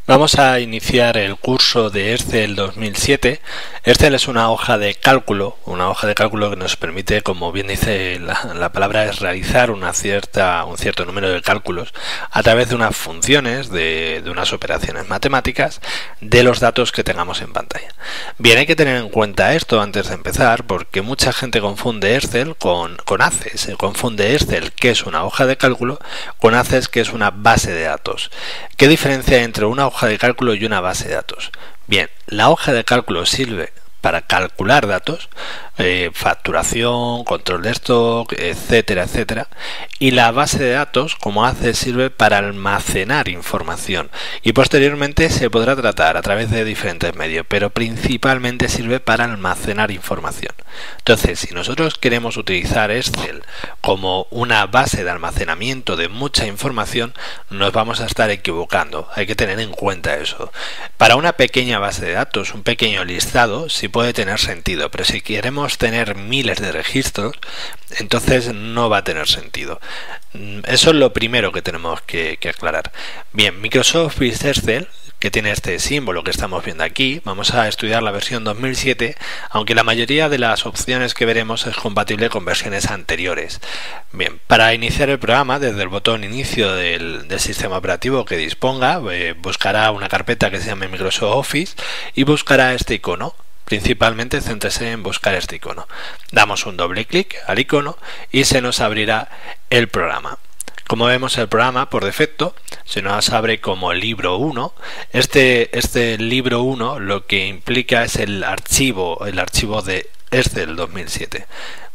Vamos a iniciar el curso de Excel 2007. Excel es una hoja de cálculo que nos permite, como bien dice la palabra, es realizar un cierto número de cálculos a través de unas funciones, de unas operaciones matemáticas, de los datos que tengamos en pantalla. Bien, hay que tener en cuenta esto antes de empezar, porque mucha gente confunde Excel con ACES. Se confunde Excel, que es una hoja de cálculo, con ACES, que es una base de datos. ¿Qué diferencia hay entre una hoja de cálculo y una base de datos? Bien, la hoja de cálculo sirve para calcular datos, facturación, control de stock, etcétera, etcétera, y la base de datos, como hace, sirve para almacenar información y posteriormente se podrá tratar a través de diferentes medios, pero principalmente sirve para almacenar información. Entonces, si nosotros queremos utilizar Excel como una base de almacenamiento de mucha información, nos vamos a estar equivocando. Hay que tener en cuenta eso. Para una pequeña base de datos, un pequeño listado, sí puede tener sentido, pero si queremos tener miles de registros, entonces no va a tener sentido. Eso es lo primero que tenemos que aclarar. Bien, Microsoft Office Excel, que tiene este símbolo que estamos viendo aquí, vamos a estudiar la versión 2007, aunque la mayoría de las opciones que veremos es compatible con versiones anteriores. Bien, para iniciar el programa, desde el botón inicio del sistema operativo que disponga, buscará una carpeta que se llame Microsoft Office y buscará este icono. Principalmente céntrese en buscar este icono. Damos un doble clic al icono y se nos abrirá el programa. Como vemos, el programa por defecto se nos abre como libro 1. Este libro 1 lo que implica es el archivo de Excel 2007.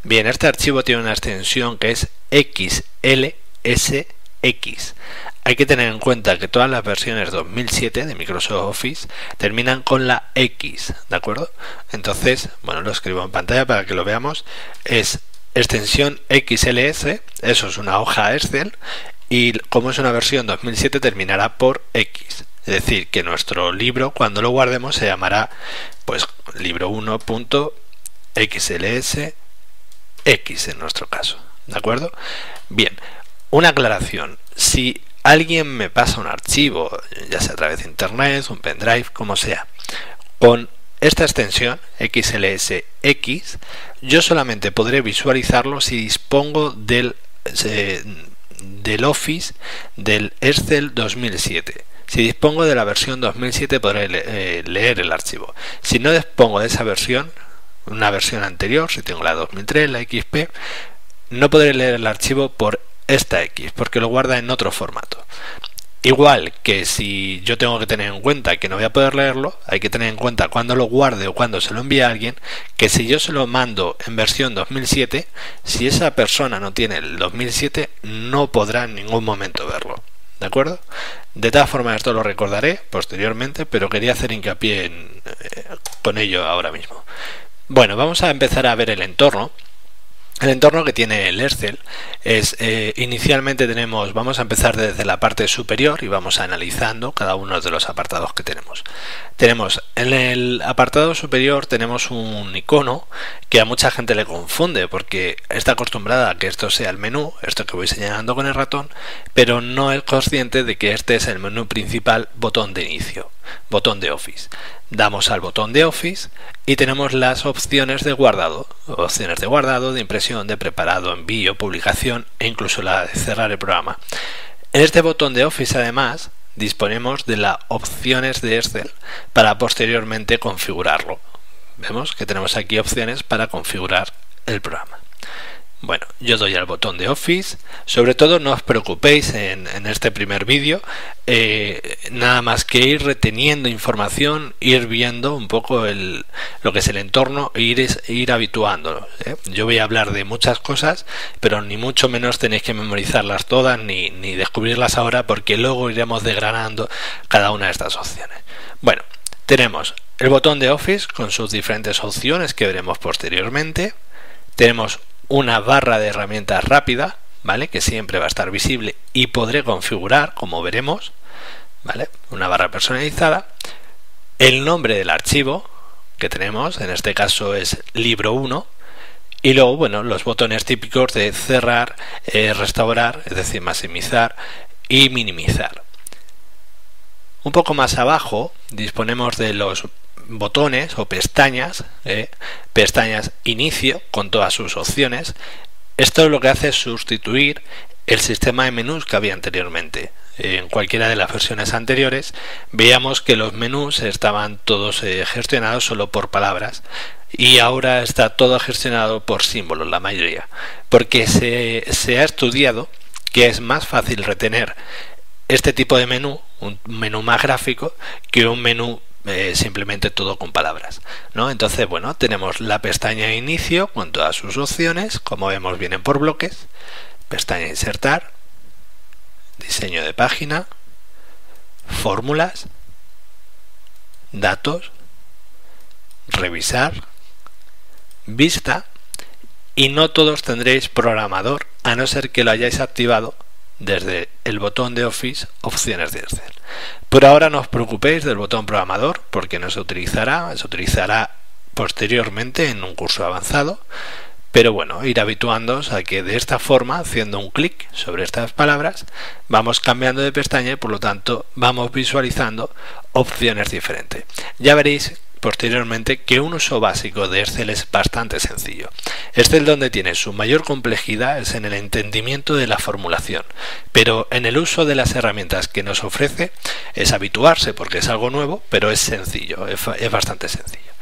Bien, este archivo tiene una extensión que es XLSX. Hay que tener en cuenta que todas las versiones 2007 de Microsoft Office terminan con la X, ¿de acuerdo? Entonces, bueno, lo escribo en pantalla para que lo veamos. Es extensión XLS, eso es una hoja Excel, y como es una versión 2007 terminará por X. Es decir, que nuestro libro, cuando lo guardemos, se llamará pues libro 1.xlsx en nuestro caso, ¿de acuerdo? Bien, una aclaración. Si alguien me pasa un archivo, ya sea a través de internet, un pendrive, como sea, con esta extensión XLSX, yo solamente podré visualizarlo si dispongo del Office del Excel 2007. Si dispongo de la versión 2007 podré leer el archivo. Si no dispongo de esa versión, una versión anterior, si tengo la 2003, la XP, no podré leer el archivo por esta X, porque lo guarda en otro formato. Igual que si yo tengo que tener en cuenta que no voy a poder leerlo, hay que tener en cuenta cuando lo guarde o cuando se lo envíe a alguien, que si yo se lo mando en versión 2007, si esa persona no tiene el 2007, no podrá en ningún momento verlo. ¿De acuerdo? De todas formas, esto lo recordaré posteriormente, pero quería hacer hincapié con ello ahora mismo. Bueno, vamos a empezar a ver el entorno. El entorno que tiene el Excel es, inicialmente vamos a empezar desde la parte superior y vamos analizando cada uno de los apartados que tenemos. En el apartado superior tenemos un icono que a mucha gente le confunde porque está acostumbrada a que esto sea el menú, esto que voy señalando con el ratón, pero no es consciente de que este es el menú principal, botón de inicio, botón de Office. Damos al botón de Office y tenemos las opciones de guardado, de impresión, de preparado, envío, publicación e incluso la de cerrar el programa. En este botón de Office, además, disponemos de las opciones de Excel para posteriormente configurarlo. Vemos que tenemos aquí opciones para configurar el programa. Bueno, yo doy al botón de Office. Sobre todo no os preocupéis en este primer vídeo, nada más que ir reteniendo información, ir viendo un poco lo que es el entorno e ir habituándonos. Yo voy a hablar de muchas cosas, pero ni mucho menos tenéis que memorizarlas todas ni descubrirlas ahora, porque luego iremos desgranando cada una de estas opciones. Bueno, tenemos el botón de Office con sus diferentes opciones que veremos posteriormente. Tenemos una barra de herramientas rápida, ¿vale?, que siempre va a estar visible y podré configurar, como veremos, ¿vale?, una barra personalizada. El nombre del archivo que tenemos, en este caso es libro 1, y luego, bueno, los botones típicos de cerrar, restaurar, es decir, maximizar y minimizar. Un poco más abajo disponemos de los botones o pestañas, pestañas inicio con todas sus opciones. Esto lo que hace es sustituir el sistema de menús que había anteriormente. En cualquiera de las versiones anteriores veíamos que los menús estaban todos gestionados solo por palabras, y ahora está todo gestionado por símbolos, la mayoría, porque se ha estudiado que es más fácil retener este tipo de menú, un menú más gráfico, que un menú simplemente todo con palabras, ¿no? Entonces, bueno, tenemos la pestaña inicio con todas sus opciones, como vemos vienen por bloques, pestaña insertar, diseño de página, fórmulas, datos, revisar, vista, y no todos tendréis programador a no ser que lo hayáis activado desde el botón de Office, opciones de Excel. Por ahora no os preocupéis del botón programador porque no se utilizará posteriormente en un curso avanzado, pero bueno, ir habituándoos a que de esta forma, haciendo un clic sobre estas palabras, vamos cambiando de pestaña y por lo tanto vamos visualizando opciones diferentes. Ya veréis posteriormente que un uso básico de Excel es bastante sencillo. Excel, donde tiene su mayor complejidad, es en el entendimiento de la formulación, pero en el uso de las herramientas que nos ofrece es habituarse porque es algo nuevo, pero es sencillo, es bastante sencillo.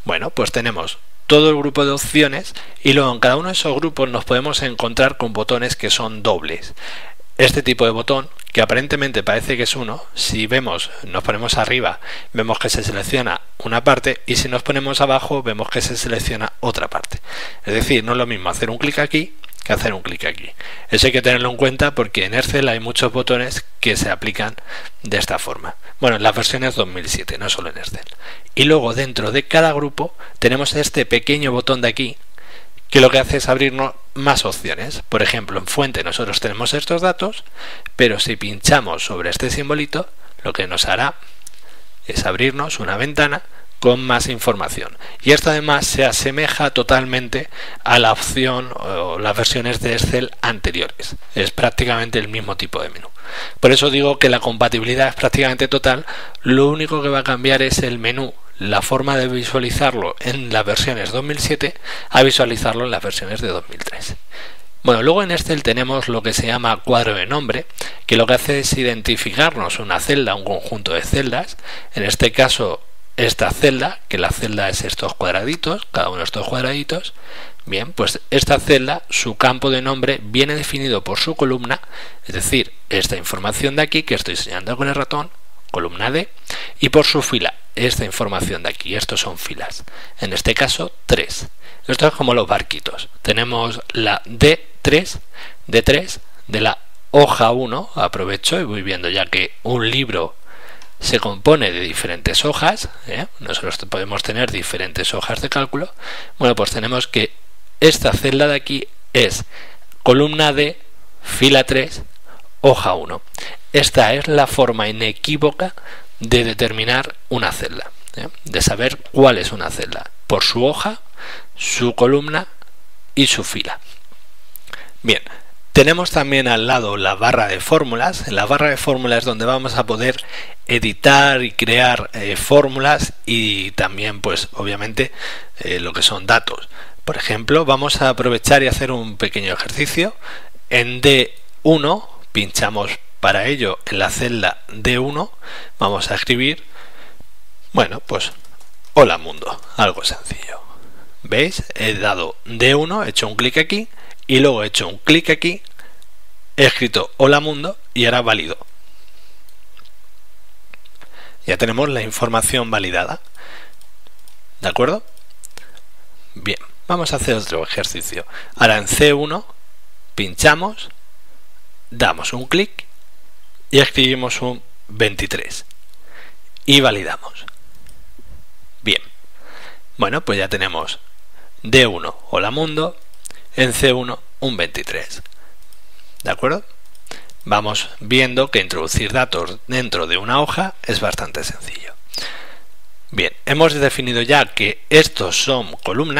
Bueno, pues tenemos todo el grupo de opciones y luego en cada uno de esos grupos nos podemos encontrar con botones que son dobles. Este tipo de botón, que aparentemente parece que es uno, si vemos, nos ponemos arriba, vemos que se selecciona una parte, y si nos ponemos abajo vemos que se selecciona otra parte. Es decir, no es lo mismo hacer un clic aquí que hacer un clic aquí. Eso hay que tenerlo en cuenta porque en Excel hay muchos botones que se aplican de esta forma. Bueno, en las versiones 2007, no solo en Excel. Y luego dentro de cada grupo tenemos este pequeño botón de aquí, que lo que hace es abrirnos más opciones. Por ejemplo, en fuente nosotros tenemos estos datos, pero si pinchamos sobre este simbolito, lo que nos hará es abrirnos una ventana con más información. Y esto además se asemeja totalmente a la opción o las versiones de Excel anteriores. Es prácticamente el mismo tipo de menú. Por eso digo que la compatibilidad es prácticamente total. Lo único que va a cambiar es el menú, la forma de visualizarlo en las versiones 2007 a visualizarlo en las versiones de 2003. Bueno, luego en Excel tenemos lo que se llama cuadro de nombre, que lo que hace es identificarnos una celda, un conjunto de celdas. En este caso, esta celda, que la celda es estos cuadraditos, cada uno de estos cuadraditos. Bien, pues esta celda, su campo de nombre viene definido por su columna, es decir, esta información de aquí que estoy señalando con el ratón, columna D, y por su fila, esta información de aquí. Estos son filas, en este caso 3. Esto es como los barquitos. Tenemos la D3 de la hoja 1, aprovecho y voy viendo ya que un libro se compone de diferentes hojas, nosotros podemos tener diferentes hojas de cálculo. Bueno, pues tenemos que esta celda de aquí es columna D, fila 3, hoja 1. Esta es la forma inequívoca de determinar una celda, de saber cuál es una celda, por su hoja, su columna y su fila. Bien, tenemos también al lado la barra de fórmulas. En la barra de fórmulas es donde vamos a poder editar y crear fórmulas y también, pues obviamente, lo que son datos. Por ejemplo, vamos a aprovechar y hacer un pequeño ejercicio. En D1 pinchamos para ello en la celda D1, vamos a escribir, bueno, pues hola mundo, algo sencillo. ¿Veis? He dado D1, he hecho un clic aquí y luego he hecho un clic aquí, he escrito hola mundo y ahora valido. Ya tenemos la información validada. ¿De acuerdo? Bien, vamos a hacer otro ejercicio. Ahora en C1 pinchamos, damos un clic y escribimos un 23 y validamos. Bien, bueno, pues ya tenemos D1 hola mundo, en C1 un 23. ¿De acuerdo? Vamos viendo que introducir datos dentro de una hoja es bastante sencillo. Bien, hemos definido ya que estos son columnas.